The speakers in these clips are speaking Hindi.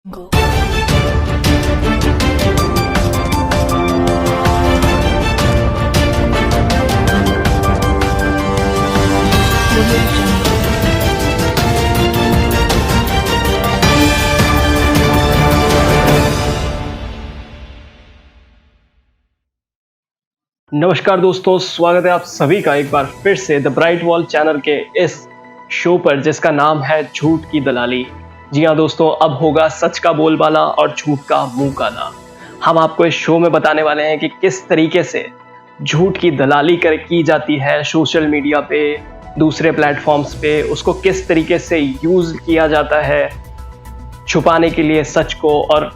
Go. नमस्कार दोस्तों, स्वागत है आप सभी का एक बार फिर से द ब्राइट वॉल चैनल के इस शो पर जिसका नाम है झूठ की दलाली। जी हाँ दोस्तों, अब होगा सच का बोलबाला और झूठ का मुंह काला। हम आपको इस शो में बताने वाले हैं कि किस तरीके से झूठ की दलाली की जाती है सोशल मीडिया पे, दूसरे प्लेटफॉर्म्स पे, उसको किस तरीके से यूज किया जाता है छुपाने के लिए सच को, और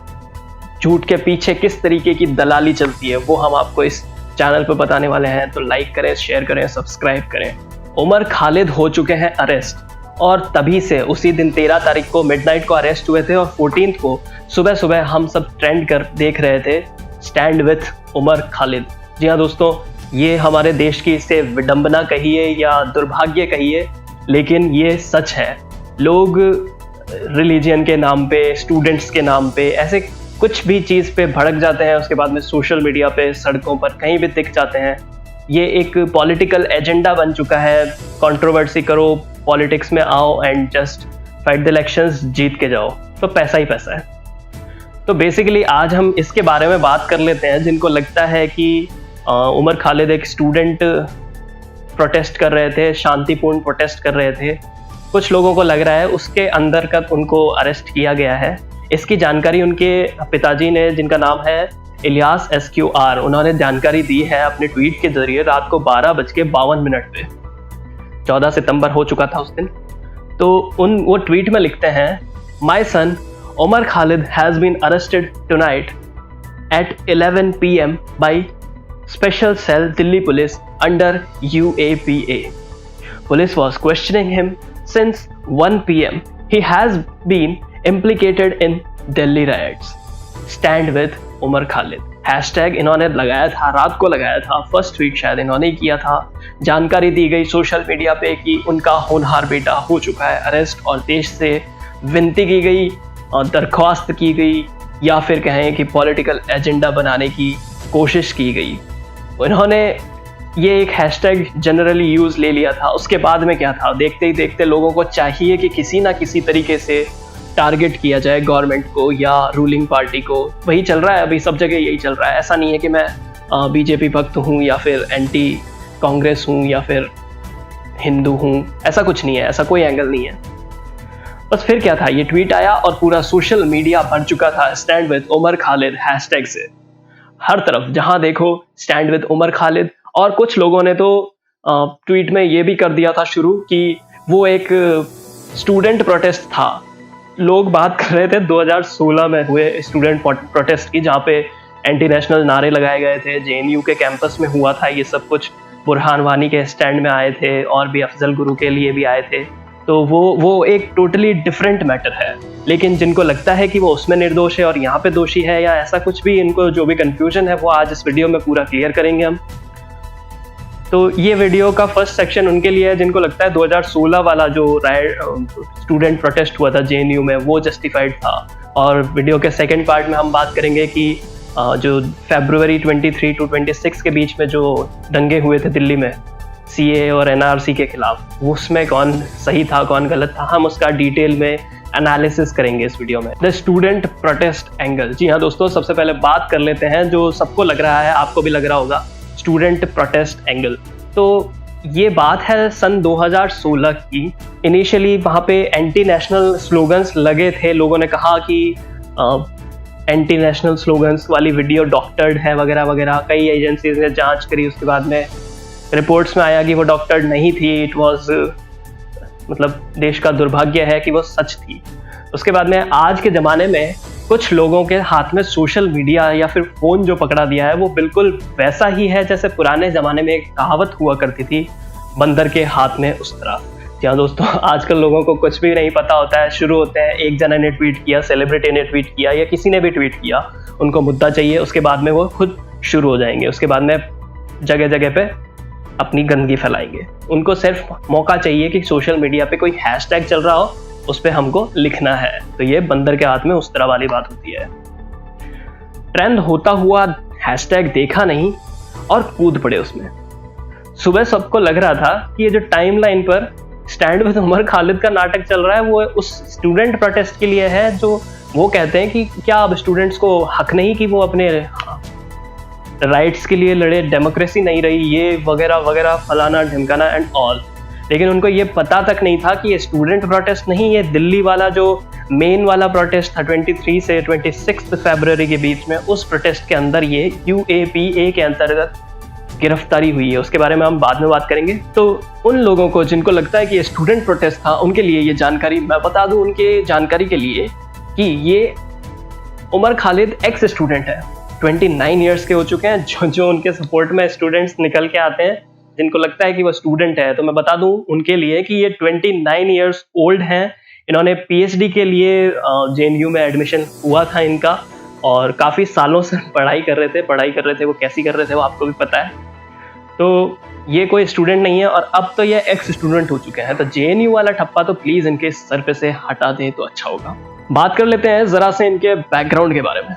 झूठ के पीछे किस तरीके की दलाली चलती है वो हम आपको इस चैनल पर बताने वाले हैं। तो लाइक करें, शेयर करें, सब्सक्राइब करें। उमर खालिद हो चुके हैं अरेस्ट, और तभी से उसी दिन 13 तारीख को मिडनाइट को अरेस्ट हुए थे, और 14 को सुबह सुबह हम सब ट्रेंड कर देख रहे थे स्टैंड विथ उमर खालिद। जी हाँ दोस्तों, ये हमारे देश की इसे विडंबना कहिए या दुर्भाग्य कहिए, लेकिन ये सच है। लोग रिलीजन के नाम पे, स्टूडेंट्स के नाम पे, ऐसे कुछ भी चीज़ पे भड़क जाते हैं, उसके बाद में सोशल मीडिया पे, सड़कों पर कहीं भी दिख जाते हैं। ये एक पॉलिटिकल एजेंडा बन चुका है। कंट्रोवर्सी करो, पॉलिटिक्स में आओ and just fight the elections, जीत के जाओ, तो पैसा ही पैसा है। तो बेसिकली आज हम इसके बारे में बात कर लेते हैं जिनको लगता है कि उमर खालिद एक स्टूडेंट प्रोटेस्ट कर रहे थे, शांतिपूर्ण प्रोटेस्ट कर रहे थे। कुछ लोगों को लग रहा है उसके अंदर का उनको अरेस्ट किया गया है। इसकी जानकारी उनके पिताजी ने, जिनका नाम है इलियास SQR, उन्होंने जानकारी दी है अपने ट्वीट के जरिए रात को 12:52 पे। 14 सितंबर हो चुका था उस दिन। तो वो ट्वीट में लिखते हैं, my son Umar Khalid has been arrested tonight at 11 PM by special cell Delhi police under UAPA. Police was questioning him since 1 PM. He has been implicated in Delhi riots. Stand with Umar Khalid. Hashtag इन्होंने लगाया था, रात को लगाया था, फर्स्ट ट्वीट शायद इन्होंने ही किया था। जानकारी दी गई सोशल मीडिया पे कि उनका होनहार बेटा हो चुका है अरेस्ट, और देश से विनती की गई और दरख्वास्त की गई, या फिर कहें कि पॉलिटिकल एजेंडा बनाने की कोशिश की गई। इन्होंने ये एक हैशटैग जनरली यूज ले लिया था। उसके बाद में क्या था, देखते ही देखते लोगों को चाहिए कि किसी ना किसी तरीके से टारगेट किया जाए गवर्नमेंट को या रूलिंग पार्टी को। वही चल रहा है अभी, सब जगह यही चल रहा है। ऐसा नहीं है कि मैं BJP भक्त हूँ या फिर एंटी कांग्रेस हूँ या फिर हिंदू हूँ, ऐसा कुछ नहीं है, ऐसा कोई एंगल नहीं है। बस फिर क्या था, ये ट्वीट आया और पूरा सोशल मीडिया भर चुका था stand with Umar Khalid hashtag से। हर तरफ जहां देखो स्टैंड विद उमर खालिद। और कुछ लोगों ने तो ट्वीट में ये भी कर दिया था शुरू कि वो एक स्टूडेंट प्रोटेस्ट था। लोग बात कर रहे थे 2016 में हुए स्टूडेंट प्रोटेस्ट की, जहाँ पे एंटी नेशनल नारे लगाए गए थे। JNU के कैंपस में हुआ था ये सब कुछ। बुरहान वानी के स्टैंड में आए थे, और भी अफजल गुरु के लिए भी आए थे। तो वो एक टोटली डिफरेंट मैटर है। लेकिन जिनको लगता है कि वो उसमें निर्दोष है और यहाँ पे दोषी है, या ऐसा कुछ भी, इनको जो भी कंफ्यूजन है वो आज इस वीडियो में पूरा क्लियर करेंगे हम। तो ये वीडियो का फर्स्ट सेक्शन उनके लिए है जिनको लगता है 2016 वाला जो स्टूडेंट प्रोटेस्ट हुआ था JNU में, वो जस्टिफाइड था। और वीडियो के सेकंड पार्ट में हम बात करेंगे कि जो February 23 to 26 के बीच में जो दंगे हुए थे दिल्ली में CA और NRC के खिलाफ, उसमें कौन सही था कौन गलत था, हम उसका डिटेल में एनालिसिस करेंगे इस वीडियो में। The student protest angle. जी हाँ दोस्तों, सबसे पहले बात कर लेते हैं जो सबको लग रहा है, आपको भी लग रहा होगा, स्टूडेंट प्रोटेस्ट एंगल। तो ये बात है सन 2016 की। इनिशियली वहाँ पे एंटी नेशनल स्लोगन्स लगे थे। लोगों ने कहा कि एंटी नेशनल स्लोगन्स वाली वीडियो डॉक्टर्ड है वगैरह वगैरह। कई एजेंसीज ने जांच करी, उसके बाद में रिपोर्ट्स में आया कि वो डॉक्टर्ड नहीं थी। इट वाज, मतलब देश का दुर्भाग्य है कि वो सच थी। उसके बाद में आज के ज़माने में कुछ लोगों के हाथ में सोशल मीडिया या फिर फ़ोन जो पकड़ा दिया है वो बिल्कुल वैसा ही है जैसे पुराने ज़माने में एक कहावत हुआ करती थी, बंदर के हाथ में उस तरह। जी दोस्तों, आजकल लोगों को कुछ भी नहीं पता होता है। शुरू होते हैं, एक जना ने ट्वीट किया, सेलिब्रिटी ने ट्वीट किया, या किसी ने भी ट्वीट किया, उनको मुद्दा चाहिए, उसके बाद में वो खुद शुरू हो जाएंगे। उसके बाद में जगह जगह पे अपनी गंदगी फैलाएंगे। उनको सिर्फ मौका चाहिए कि सोशल मीडिया पे कोई हैशटैग चल रहा हो उस पर हमको लिखना है। तो ये बंदर के हाथ में उस तरह वाली बात होती है। ट्रेंड होता हुआ हैशटैग देखा नहीं और कूद पड़े उसमें। सुबह सबको लग रहा था कि ये जो टाइमलाइन पर स्टैंड विद उमर खालिद का नाटक चल रहा है वो उस स्टूडेंट प्रोटेस्ट के लिए है, जो वो कहते हैं कि क्या अब स्टूडेंट्स को हक नहीं कि वो अपने राइट्स के लिए लड़े, डेमोक्रेसी नहीं रही, ये वगैरह वगैरह फलाना ढिमकाना एंड ऑल। लेकिन उनको ये पता तक नहीं था कि ये स्टूडेंट प्रोटेस्ट नहीं, ये दिल्ली वाला जो मेन वाला प्रोटेस्ट था 23 से 26 फरवरी के बीच में, उस प्रोटेस्ट के अंदर ये UAPA के अंतर्गत गिरफ्तारी हुई है। उसके बारे में हम बाद में बात करेंगे। तो उन लोगों को जिनको लगता है कि ये स्टूडेंट प्रोटेस्ट था, उनके लिए ये जानकारी मैं बता दूं, उनके जानकारी के लिए कि ये उमर खालिद एक्स स्टूडेंट है, 29 ईयर्स के हो चुके हैं। जो उनके सपोर्ट में स्टूडेंट्स निकल के आते हैं, जिनको लगता है कि वो स्टूडेंट है, तो मैं बता दूं उनके लिए कि ये 29 ईयर्स ओल्ड हैं। इन्होंने PhD के लिए JNU में एडमिशन हुआ था इनका, और काफ़ी सालों से पढ़ाई कर रहे थे। वो कैसी कर रहे थे वो आपको भी पता है। तो ये कोई स्टूडेंट नहीं है और अब तो ये एक्स स्टूडेंट हो चुके हैं। तो JNU वाला ठप्पा तो प्लीज़ इनके सर पे से हटा दें तो अच्छा होगा। बात कर लेते हैं ज़रा से इनके बैकग्राउंड के बारे में।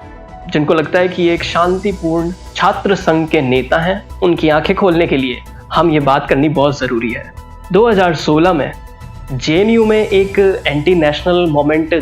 जिनको लगता है कि ये एक शांतिपूर्ण छात्र संघ के नेता हैं, उनकी आंखें खोलने के लिए हम ये बात करनी बहुत ज़रूरी है। 2016 में JNU में एक एंटी नेशनल मोमेंट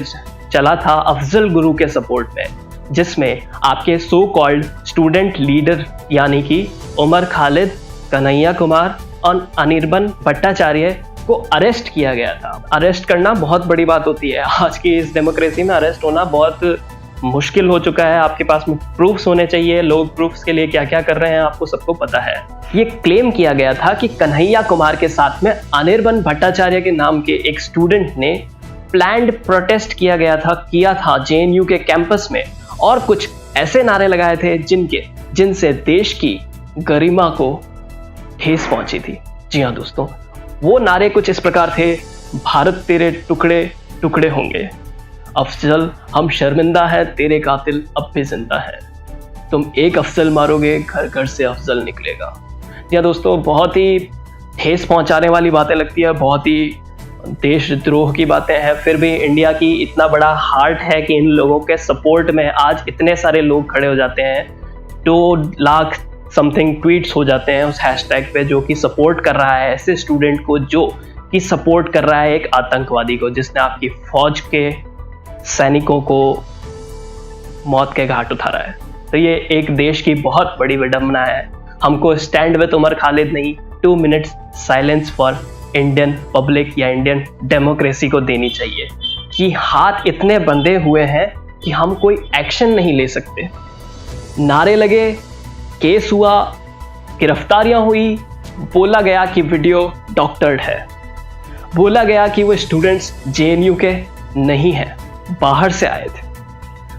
चला था अफजल गुरु के सपोर्ट में, जिसमें आपके सो कॉल्ड स्टूडेंट लीडर यानी कि उमर खालिद, कन्हैया कुमार और अनिर्बन भट्टाचार्य को अरेस्ट किया गया था। अरेस्ट करना बहुत बड़ी बात होती है। आज की इस डेमोक्रेसी में अरेस्ट होना बहुत मुश्किल हो चुका है। आपके पास में प्रूफ्स होने चाहिए। लोग प्रूफ्स के लिए क्या क्या कर रहे हैं आपको सबको पता है। ये क्लेम किया गया था कि कन्हैया कुमार के साथ में अनिर्बन भट्टाचार्य के नाम के एक स्टूडेंट ने प्लान्ड प्रोटेस्ट किया था JNU के कैंपस में, और कुछ ऐसे नारे लगाए थे जिनसे देश की गरिमा को ठेस पहुंची थी। जी हाँ दोस्तों, वो नारे कुछ इस प्रकार थे: भारत तेरे टुकड़े टुकड़े होंगे, अफजल हम शर्मिंदा है, तेरे कातिल अब भी जिंदा है, तुम एक अफजल मारोगे घर घर से अफजल निकलेगा। जी हाँ दोस्तों, बहुत ही ठेस पहुंचाने वाली बातें लगती है, बहुत ही देशद्रोह की बातें हैं। फिर भी इंडिया की इतना बड़ा हार्ट है कि इन लोगों के सपोर्ट में आज इतने सारे लोग खड़े हो जाते हैं। 2 लाख समथिंग ट्वीट्स हो जाते हैं उस हैशटैग पे, जो कि सपोर्ट कर रहा है ऐसे स्टूडेंट को, जो कि सपोर्ट कर रहा है एक आतंकवादी को, जिसने आपकी फौज के सैनिकों को मौत के घाट उतारा है। तो ये एक देश की बहुत बड़ी विडंबना है। हमको स्टैंड विद उमर खालिद नहीं, 2 minutes silence for Indian public या इंडियन डेमोक्रेसी को देनी चाहिए कि हाथ इतने बंधे हुए हैं कि हम कोई एक्शन नहीं ले सकते। नारे लगे, केस हुआ, गिरफ्तारियां हुई, बोला गया कि वीडियो डॉक्टर्ड है, बोला गया कि वो स्टूडेंट्स JNU के नहीं हैं, बाहर से आए थे,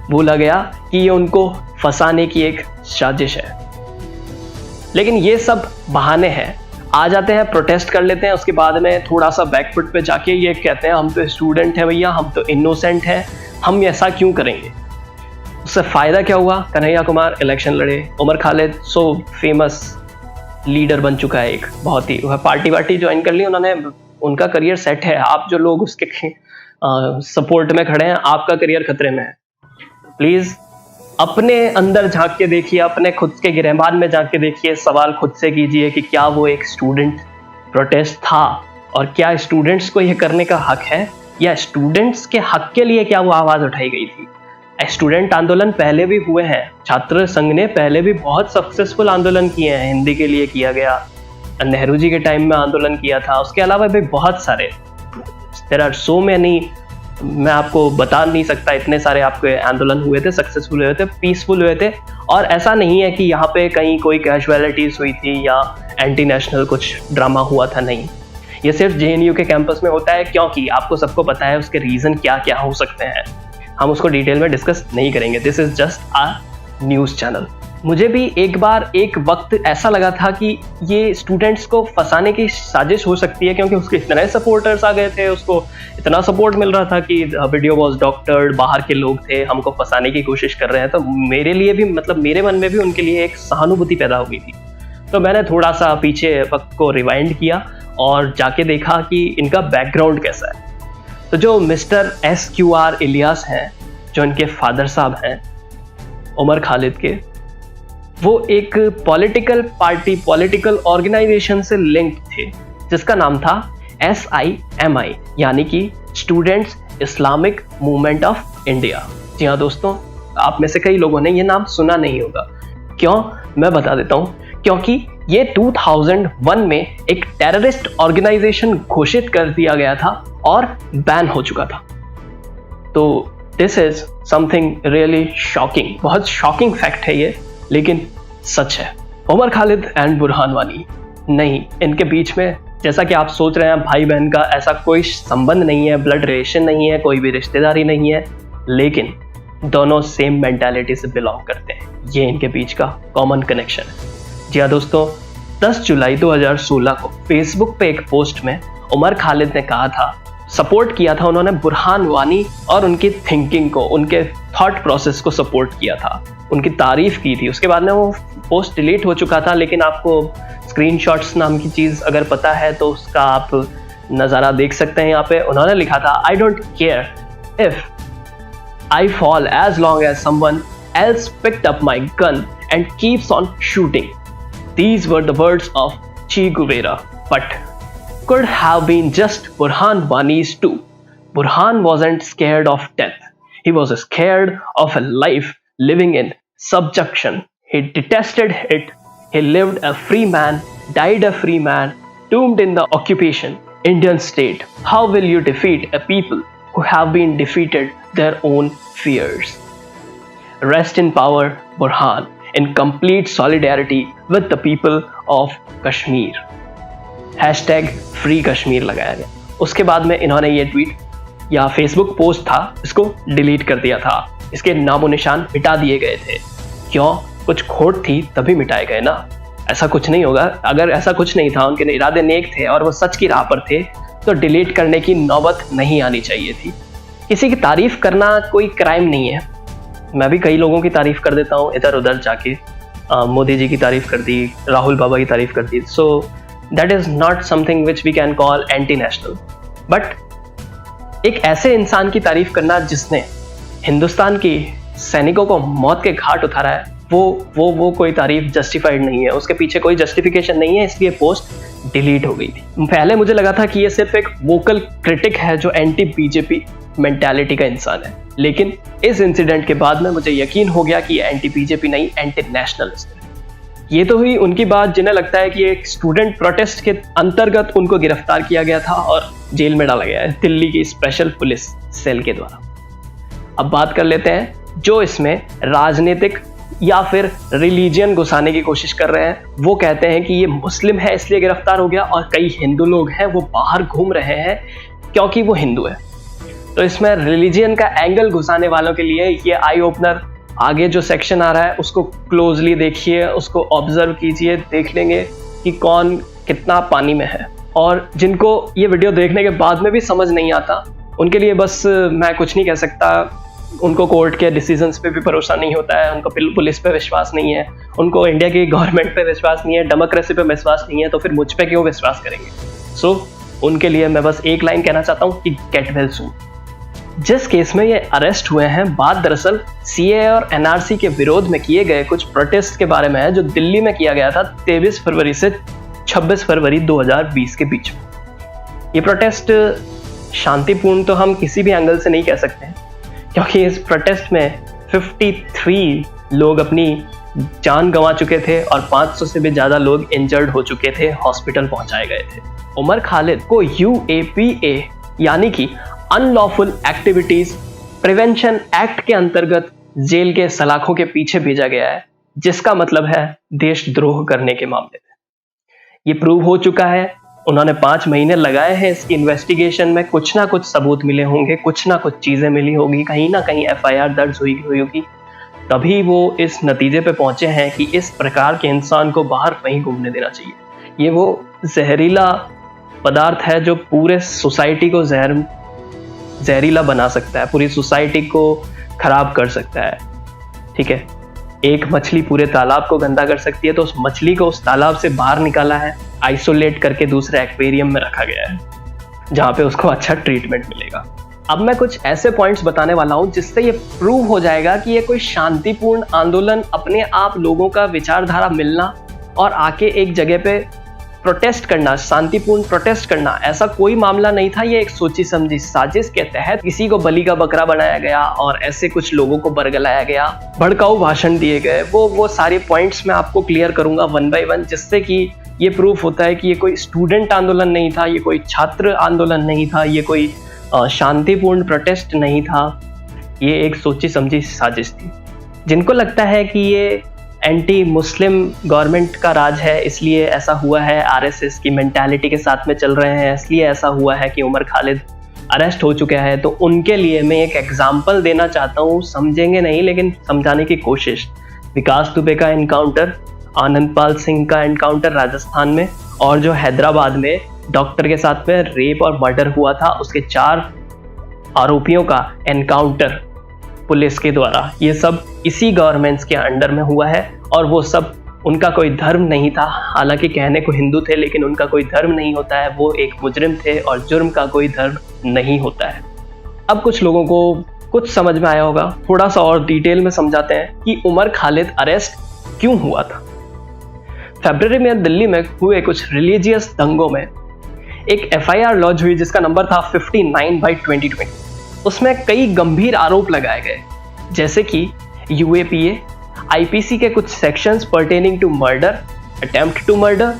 बोला गया कि ये उनको फंसाने की एक साजिश है। लेकिन ये सब बहाने हैं। आ जाते हैं, प्रोटेस्ट कर लेते हैं, उसके बाद में थोड़ा सा बैकफुट पे जाके ये कहते हैं हम तो स्टूडेंट हैं भैया, हम तो इनोसेंट हैं, हम ऐसा क्यों करेंगे। उससे फ़ायदा क्या हुआ? कन्हैया कुमार इलेक्शन लड़े, Umar Khalid so famous leader बन चुका है, एक बहुत ही पार्टी ज्वाइन कर ली उन्होंने, उनका करियर सेट है। आप जो लोग उसके सपोर्ट में खड़े हैं, आपका करियर खतरे में है। प्लीज़ अपने अंदर झांक के देखिए, अपने खुद के गिरहबान में झांक के देखिए, सवाल खुद से कीजिए कि क्या वो एक स्टूडेंट प्रोटेस्ट था, और क्या स्टूडेंट्स को यह करने का हक है, या स्टूडेंट्स के हक के लिए क्या वो आवाज़ उठाई गई थी। स्टूडेंट आंदोलन पहले भी हुए हैं, छात्र संघ ने पहले भी बहुत सक्सेसफुल आंदोलन किए हैं। हिंदी के लिए किया गया, नेहरू जी के टाइम में आंदोलन किया था, उसके अलावा भी बहुत सारे, देयर आर सो मैनी, मैं आपको बता नहीं सकता, इतने सारे आपके आंदोलन हुए थे, सक्सेसफुल हुए थे, पीसफुल हुए थे। और ऐसा नहीं है कि यहाँ पे कहीं कोई कैजुअलिटीज हुई थी या एंटी नेशनल कुछ ड्रामा हुआ था, नहीं। ये सिर्फ JNU के कैंपस में होता है, क्योंकि आपको सबको पता है उसके रीज़न क्या क्या हो सकते हैं। हम उसको डिटेल में डिस्कस नहीं करेंगे, this is just a news channel. मुझे भी एक वक्त ऐसा लगा था कि ये स्टूडेंट्स को फंसाने की साजिश हो सकती है, क्योंकि उसके इतने सपोर्टर्स आ गए थे, उसको इतना सपोर्ट मिल रहा था कि वीडियो वॉज डॉक्टर्ड, बाहर के लोग थे, हमको फंसाने की कोशिश कर रहे हैं। तो मेरे लिए भी, मतलब मेरे मन में भी उनके लिए एक सहानुभूति पैदा हो गई थी। तो मैंने थोड़ा सा पीछे वक्त को रिवाइंड किया और जाके देखा कि इनका बैकग्राउंड कैसा है। तो जो मिस्टर SQR इलियास हैं, जो इनके फादर साहब हैं उमर खालिद के, वो एक पॉलिटिकल ऑर्गेनाइजेशन से लिंक थे जिसका नाम था SIMI, यानी कि students Islamic movement of India. जी हाँ दोस्तों, आप में से कई लोगों ने ये नाम सुना नहीं होगा। क्यों, मैं बता देता हूँ। क्योंकि ये 2001 में एक टेररिस्ट ऑर्गेनाइजेशन घोषित कर दिया गया था और बैन हो चुका था। तो this is something really shocking, बहुत शॉकिंग फैक्ट है ये, लेकिन सच है। उमर खालिद एंड बुरहान वानी, नहीं, इनके बीच में, जैसा कि आप सोच रहे हैं, भाई बहन का ऐसा कोई संबंध नहीं है, ब्लड रिलेशन नहीं है, कोई भी रिश्तेदारी नहीं है, लेकिन दोनों सेम मेंटालिटी से बिलोंग करते हैं। ये इनके बीच का कॉमन कनेक्शन है। जी हाँ दोस्तों, 10 जुलाई 2016 को फेसबुक पे एक पोस्ट में उमर खालिद ने कहा था, सपोर्ट किया था उन्होंने बुरहान वानी और उनकी थिंकिंग को, उनके थॉट प्रोसेस को सपोर्ट किया था, उनकी तारीफ की थी। उसके बाद में वो पोस्ट डिलीट हो चुका था, लेकिन आपको स्क्रीनशॉट्स नाम की चीज़ अगर पता है तो उसका आप नज़ारा देख सकते हैं। यहाँ पे उन्होंने लिखा था, I don't care if I fall as long as someone else picked up my gun and keeps on shooting. These were the words of Che Guevara, but could have been just Burhan Wani's too. Burhan wasn't scared of death. He was scared of a life living in subjection. He detested it. He lived a free man, died a free man, doomed in the occupation, Indian state. How will you defeat a people who have been defeated their own fears? Rest in power, Burhan, in complete solidarity with the people of Kashmir. #Free Kashmir लगाया गया। उसके बाद में इन्होंने ये ट्वीट या फेसबुक पोस्ट था, इसको डिलीट कर दिया था। इसके नामो निशान मिटा दिए गए थे। क्यों? कुछ खोट थी तभी मिटाए गए ना, ऐसा कुछ नहीं होगा। अगर ऐसा कुछ नहीं था, उनके इरादे नेक थे और वो सच की राह पर थे, तो डिलीट करने की नौबत नहीं आनी चाहिए थी। किसी की तारीफ करना कोई क्राइम नहीं है। मैं भी कई लोगों की तारीफ कर देता हूँ इधर उधर जाके, मोदी जी की तारीफ कर दी, राहुल बाबा की तारीफ कर दी, so that is not something which we can call anti national. But एक ऐसे इंसान की तारीफ करना जिसने हिंदुस्तान की सैनिकों को मौत के घाट उतारा है, वो कोई तारीफ जस्टिफाइड नहीं है, उसके पीछे कोई जस्टिफिकेशन नहीं है, इसलिए पोस्ट डिलीट हो गई थी। पहले मुझे लगा था कि ये सिर्फ एक वोकल क्रिटिक है जो एंटी बीजेपी मेंटालिटी का इंसान है, लेकिन इस इंसिडेंट के बाद में मुझे यकीन हो गया कि ये एंटी बीजेपी नहीं, एंटी नेशनलिस्ट है। ये तो हुई उनकी बात जिन्हें लगता है कि एक स्टूडेंट प्रोटेस्ट के अंतर्गत उनको गिरफ्तार किया गया था और जेल में डाला गया है दिल्ली की स्पेशल पुलिस सेल के द्वारा। अब बात कर लेते हैं जो इसमें राजनीतिक या फिर रिलीजियन घुसाने की कोशिश कर रहे हैं। वो कहते हैं कि ये मुस्लिम है इसलिए गिरफ्तार हो गया, और कई हिंदू लोग हैं वो बाहर घूम रहे हैं क्योंकि वो हिंदू है। तो इसमें रिलीजियन का एंगल घुसाने वालों के लिए ये आई ओपनर, आगे जो सेक्शन आ रहा है उसको क्लोजली देखिए, उसको ऑब्जर्व कीजिए, देख लेंगे कि कौन कितना पानी में है। और जिनको ये वीडियो देखने के बाद में भी समझ नहीं आता, उनके लिए बस मैं कुछ नहीं कह सकता। उनको कोर्ट के डिसीजंस पे भी भरोसा नहीं होता है, उनको पुलिस पे विश्वास नहीं है, उनको इंडिया की गवर्नमेंट पे विश्वास नहीं है, डेमोक्रेसी पे विश्वास नहीं है, तो फिर मुझ पे क्यों विश्वास करेंगे। सो उनके लिए मैं बस एक लाइन कहना चाहता हूँ कि गेट वेल सून। जिस केस में ये अरेस्ट हुए हैं, बात दरअसल CAA और NRC के विरोध में किए गए कुछ प्रोटेस्ट के बारे में है, जो दिल्ली में किया गया था 23 फरवरी से 26 फरवरी 2020 के बीच में। ये प्रोटेस्ट शांतिपूर्ण तो हम किसी भी एंगल से नहीं कह सकते हैं, क्योंकि इस प्रोटेस्ट में 53 लोग अपनी जान गंवा चुके थे और 500 से भी ज़्यादा लोग इंजर्ड हो चुके थे, हॉस्पिटल पहुंचाए गए थे। उमर खालिद को UAPA यानी कि अनलॉफुल एक्टिविटीज प्रिवेंशन एक्ट के अंतर्गत जेल के सलाखों के पीछे भेजा गया है, जिसका मतलब है देशद्रोह करने के मामले में। ये प्रूव हो चुका है। उन्होंने 5 महीने लगाए हैं इसकी इन्वेस्टिगेशन में, कुछ ना कुछ सबूत मिले होंगे, कुछ ना कुछ चीजें मिली होगी, कहीं ना कहीं FIR दर्ज हुई होगी, तभी वो इस नतीजे पे पहुंचे हैं कि इस प्रकार के इंसान को बाहर नहीं घूमने देना चाहिए। ये वो जहरीला पदार्थ है जो पूरे सोसाइटी को जहरीला बना सकता है, पूरी सोसाइटी को खराब कर सकता है। ठीक है, एक मछली पूरे तालाब को गंदा कर सकती है, तो उस मछली को उस तालाब से बाहर निकाला है, आइसोलेट करके दूसरे एक्वेरियम में रखा गया है, जहाँ पे उसको अच्छा ट्रीटमेंट मिलेगा। अब मैं कुछ ऐसे पॉइंट्स बताने वाला हूं जिससे ये प्रूव हो जाएगा कि ये कोई शांतिपूर्ण आंदोलन, अपने आप लोगों का विचारधारा मिलना और आके एक जगह पे प्रोटेस्ट करना, शांतिपूर्ण प्रोटेस्ट करना, ऐसा कोई मामला नहीं था। ये एक सोची समझी साजिश के तहत किसी को बलि का बकरा बनाया गया और ऐसे कुछ लोगों को बरगलाया गया, भड़काऊ भाषण दिए गए। वो सारे पॉइंट्स मैं आपको क्लियर करूंगा वन बाय वन, जिससे कि ये प्रूफ होता है कि ये कोई स्टूडेंट आंदोलन नहीं था, ये कोई छात्र आंदोलन नहीं था, ये कोई शांतिपूर्ण प्रोटेस्ट नहीं था, ये एक सोची समझी साजिश थी। जिनको लगता है कि ये एंटी मुस्लिम गवर्नमेंट का राज है, इसलिए ऐसा हुआ है, आरएसएस की मेंटालिटी के साथ में चल रहे हैं, इसलिए ऐसा हुआ है कि उमर खालिद अरेस्ट हो चुका है, तो उनके लिए मैं एक एग्जाम्पल देना चाहता हूँ। समझेंगे नहीं लेकिन समझाने की कोशिश। विकास दुबे का एनकाउंटर, आनंदपाल सिंह का एनकाउंटर राजस्थान में, और जो हैदराबाद में डॉक्टर के साथ में रेप और मर्डर हुआ था, उसके 4 आरोपियों का एनकाउंटर पुलिस के द्वारा, ये सब इसी गवर्नमेंट्स के अंडर में हुआ है। और वो सब, उनका कोई धर्म नहीं था, हालांकि कहने को हिंदू थे लेकिन उनका कोई धर्म नहीं होता है, वो एक मुजरिम थे और जुर्म का कोई धर्म नहीं होता है। अब कुछ लोगों को कुछ समझ में आया होगा, थोड़ा सा और डिटेल में समझाते हैं कि उमर खालिद अरेस्ट क्यों हुआ था। फरवरी में दिल्ली में हुए कुछ रिलीजियस दंगों में एक एफआईआर लॉन्च हुई जिसका नंबर था 59/2020। उसमें कई गंभीर आरोप लगाए गए, जैसे कि यूएपीए, आईपीसी के कुछ sections pertaining to murder, attempt to murder,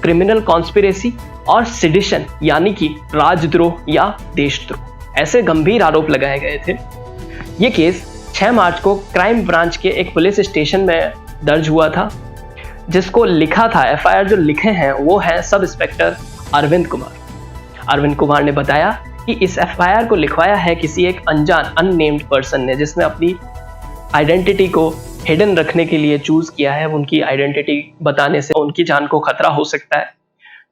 criminal conspiracy और सिडिशन यानी कि राजद्रोह या देशद्रोह, ऐसे गंभीर आरोप लगाए गए थे। ये केस 6 मार्च को क्राइम ब्रांच के एक पुलिस स्टेशन में दर्ज हुआ था, जिसको लिखा था, एफआईआर जो लिखे हैं वो है सब इंस्पेक्टर अरविंद कुमार। अरविंद कुमार ने बताया कि इस एफआईआर को लिखवाया है किसी एक अनजान अननेम्ड पर्सन ने, जिसने अपनी आइडेंटिटी को हिडन रखने के लिए चूज किया है। उनकी आइडेंटिटी बताने से उनकी जान को खतरा हो सकता है,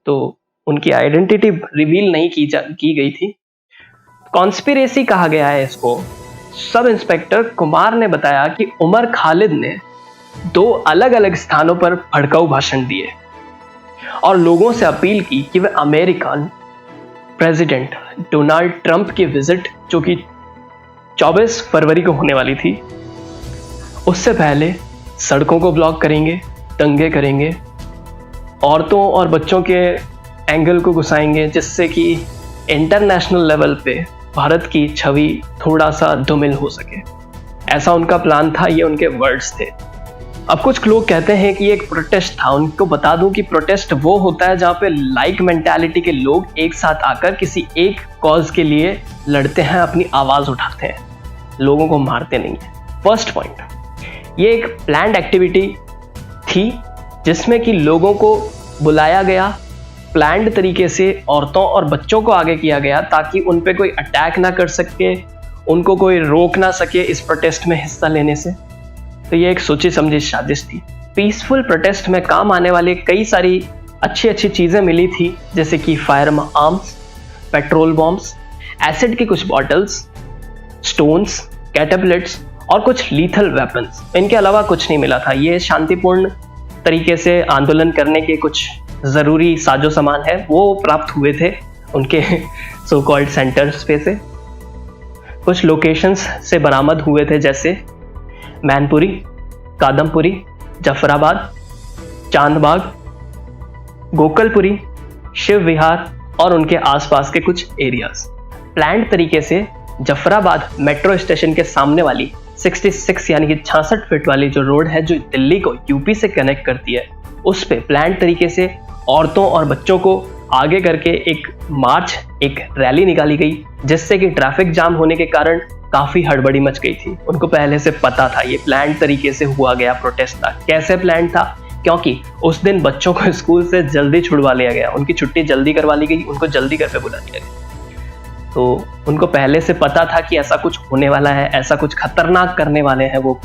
तो उनकी आइडेंटिटी रिवील नहीं की गई थी। कॉन्स्पिरेसी कहा गया है इसको। सब इंस्पेक्टर कुमार ने बताया कि उमर खालिद ने 2 अलग अलग स्थानों पर भड़काऊ भाषण दिए और लोगों से अपील की कि वे अमेरिकन प्रेसिडेंट डोनाल्ड ट्रंप की विजिट, जो कि 24 फरवरी को होने वाली थी, उससे पहले सड़कों को ब्लॉक करेंगे, दंगे करेंगे, औरतों और बच्चों के एंगल को घुसाएंगे, जिससे कि इंटरनेशनल लेवल पे भारत की छवि थोड़ा सा धूमिल हो सके। ऐसा उनका प्लान था, ये उनके वर्ड्स थे। अब कुछ लोग कहते हैं कि एक प्रोटेस्ट था। उनको बता दूं कि प्रोटेस्ट वो होता है जहाँ पे लाइक मेंटालिटी के लोग एक साथ आकर किसी एक कॉज के लिए लड़ते हैं, अपनी आवाज उठाते हैं, लोगों को मारते नहीं है। फर्स्ट पॉइंट, ये एक प्लान्ड एक्टिविटी थी जिसमें कि लोगों को बुलाया गया, प्लान्ड तरीके से औरतों और बच्चों को आगे किया गया ताकि उन पे कोई अटैक ना कर सके, उनको कोई रोक ना सके इस प्रोटेस्ट में हिस्सा लेने से। तो ये एक सोची समझी साजिश थी। पीसफुल प्रोटेस्ट में काम आने वाली कई सारी अच्छी अच्छी चीज़ें मिली थी, जैसे कि fire arms, petrol bombs, acid की कुछ बॉटल्स, स्टोन्स, कैटापिलेट्स और कुछ लीथल वेपन्स। इनके अलावा कुछ नहीं मिला था। ये शांतिपूर्ण तरीके से आंदोलन करने के कुछ ज़रूरी साजो सामान है वो प्राप्त हुए थे उनके सो कॉल्ड सेंटर्स पे से। कुछ लोकेशंस से बरामद हुए थे, जैसे मैनपुरी, कादमपुरी, जफराबाद, चांदबाग, गोकलपुरी, शिव विहार और उनके आसपास के कुछ एरियाज। प्लान्ड तरीके से जफराबाद मेट्रो स्टेशन के सामने वाली 66 यानी कि 66 फीट वाली जो रोड है जो दिल्ली को यूपी से कनेक्ट करती है, उस पे प्लान्ड तरीके से औरतों और बच्चों को आगे करके एक मार्च, एक रैली निकाली गई, जिससे कि ट्रैफिक जाम होने के कारण काफी हड़बड़ी मच गई थी। उनको पहले से पता था, ये प्लान्ड तरीके से हुआ गया प्रोटेस्ट था। कैसे प्लान था? क्योंकि उस दिन बच्चों को स्कूल से जल्दी छुड़वा लिया गया, उनकी छुट्टी जल्दी करवा ली गई, उनको जल्दी घर पे बुला लिया गया। तो उनको पहले से पता था कि ऐसा कुछ होने वाला है, ऐसा कुछ खतरनाक करने वाले हैं वो,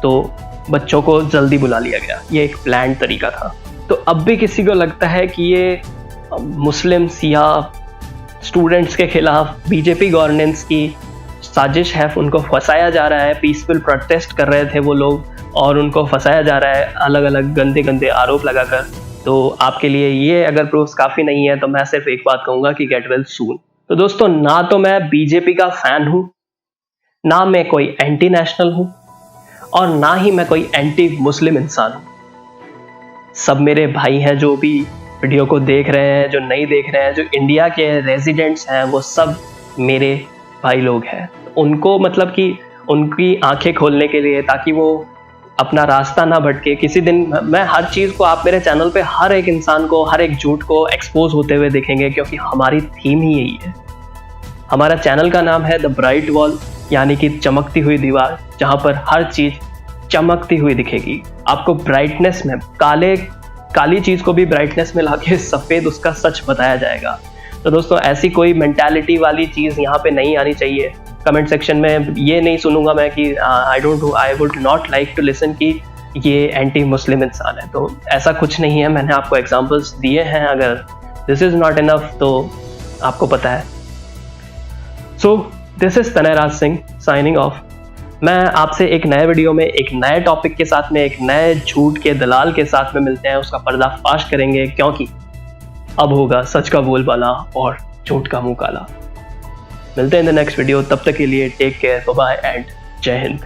तो बच्चों को जल्दी बुला लिया गया। ये एक प्लान तरीका था। तो अब भी किसी को लगता है कि ये मुस्लिम्स या स्टूडेंट्स के खिलाफ बीजेपी गवर्नेंस की साजिश है, उनको फंसाया जा रहा है। पीसफुल प्रोटेस्ट कर रहे थे वो लोग और उनको फंसाया जा रहा है अलग अलग गंदे गंदे आरोप लगाकर। तो आपके लिए ये अगर प्रूफ काफ़ी नहीं है तो मैं सिर्फ एक बात कहूँगा कि गेट वेल सून। तो दोस्तों, ना तो मैं बीजेपी का फैन हूं, ना मैं कोई एंटी नेशनल हूं और ना ही मैं कोई एंटी मुस्लिम इंसान हूं। सब मेरे भाई हैं जो भी वीडियो को देख रहे हैं, जो नहीं देख रहे हैं, जो इंडिया के रेजिडेंट्स हैं, वो सब मेरे भाई लोग हैं। उनको मतलब कि उनकी आंखें खोलने के लिए, ताकि वो अपना रास्ता ना भटके। किसी दिन मैं हर चीज़ को, आप मेरे चैनल पे हर एक इंसान को, हर एक झूठ को एक्सपोज होते हुए देखेंगे, क्योंकि हमारी थीम ही यही है। हमारा चैनल का नाम है द ब्राइट वॉल, यानी कि चमकती हुई दीवार, जहां पर हर चीज़ चमकती हुई दिखेगी। आपको ब्राइटनेस में, काली चीज़ को भी ब्राइटनेस में लाके सफ़ेद उसका सच बताया जाएगा। तो दोस्तों, ऐसी कोई मेंटालिटी वाली चीज़ यहाँ पे नहीं आनी चाहिए। कमेंट सेक्शन में ये नहीं सुनूंगा मैं कि I would not like to listen कि ये एंटी मुस्लिम इंसान है। तो ऐसा कुछ नहीं है। मैंने आपको एग्जांपल्स दिए हैं। अगर दिस इज़ नॉट इनफ तो आपको पता है। So this is Tanay Raj Singh signing off. मैं आपसे एक नए वीडियो में, एक नए टॉपिक के साथ में, एक नए झूठ के दलाल के साथ में मिलते हैं। उसका पर्दाफाश करेंगे, क्योंकि अब होगा सच का बोलबाला और झूठ का मुंह काला। मिलते हैं इन द नेक्स्ट वीडियो। तब तक के लिए take care, bye bye and जय हिंद।